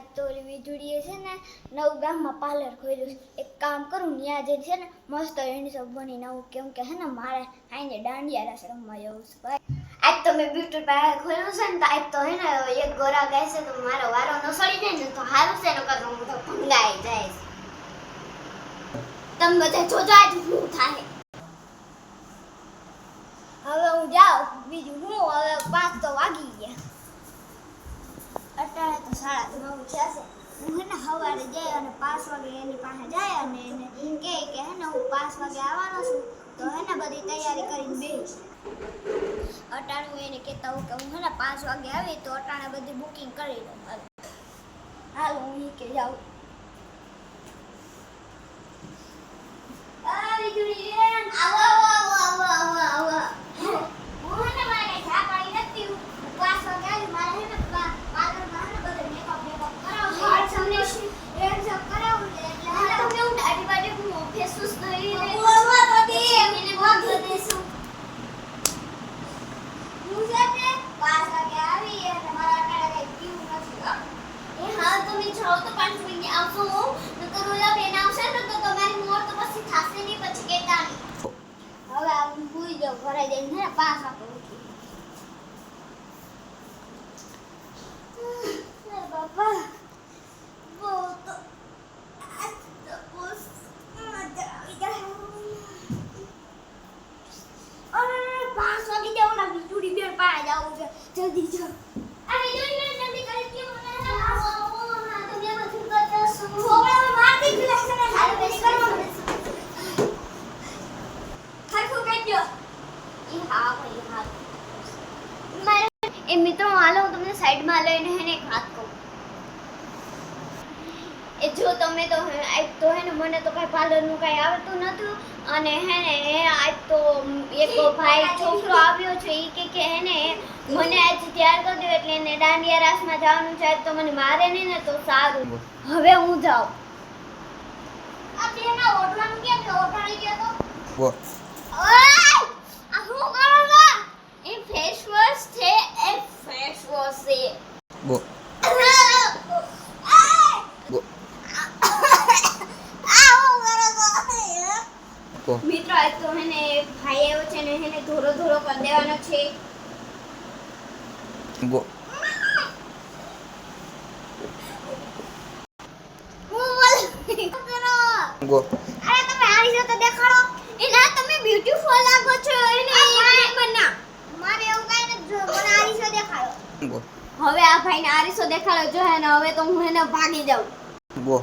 આજ તો ઓલી વીજળીએ છે ને નવ ગામમાં પાર્લર ખોલ્યું છે. એક કામ કરું ત્યાં જે છે ને મસ્ત હેન્ડસમ બનીને આવું, કેમ કે હે ને મારે આઈને દાંડિયા રાસ રમવા જવું છે ભાઈ. આજ તો મેં બ્યુટી પાર્લર ખોલ્યું છે ને તો આજ તો હે ને એક ગોરા ગાય છે તો મારો વારો ન સડી જાય ને તો સારું છે, નકર હું તો ભંગાઈ જાય. તમે બધા જોજો આજ શું થાય. હવે હું જાઉં, બીજું હું હવે 5 તો વાગી ગયા. અત્યારે તો 9:30 થયા છે. હું હે ને સવારે જાય અને 5 વાગે એની પાસે જાય અને એને કહે કે હે ને હું 5 વાગે આવવાનો છું, તો હે ને બધી તૈયારી કરીને બેસી. અટાણે હું એને કહેતા હોઉં કે હું હે ને 5 વાગે આવી તો અટાણે બધી બુકિંગ કરી દઉં. હાલ હું ઈ કે જાઉં. ભરાઈ જઈને હે પાસ આપો બાપા બહુ તો આજ તો બસ મજા આવી જાય. અરે 5 વાગી જાવ ના વીજળી બેન પાયા જાવું છે, જલ્દી જાવ. અરે વીજળી બેન જલ્દી કરી દો મને. હા તમે બધું કરજો શું છોકરાઓ મારતી જ લેશે ને હાલ બેસ કરવાનું ખાખું કાઢ્યો. એ મિત્રો હાલો હું તમને સાઈડમાં લઈને હે ને એક વાત કહું. એ જો તમે તો આજ તો હે ને મને તો કઈ પાર્લરનું કઈ આવડતું નતું અને હે ને આજ તો એક ભાઈ છોકરો આવ્યો છે ઈ કે હે ને મને આજ તૈયાર કરી દો એટલે એને દાંડિયા રાસમાં જવાનું છે. આજ તો મને મારે નહીં ને તો સારું. હવે હું જાઉં. આ બેના ઓઢવાનું કેમ કે ઓઢાણી ગયો તો ઓય આ હું કરો છો? એ ફેસ વોશ છે, એ ફેસ વોશ છે. બો મિત્રો આજ તો હે ને ભાઈ આવ્યો છે ને હે ને ધોરો ધોરો કરી દેવાનો છે. ગો ગો અરે તમે આરી જો તો દેખાડો. એના તમે બ્યુટીફુલ લાગો છો એને બના મારે એવું કાઈ નથી. મને આરીસો દેખાડો. ગો હવે આ ભાઈને આરીસો દેખાડો જો હે ને હવે તો હું એને ભાગી જાઉં. ગો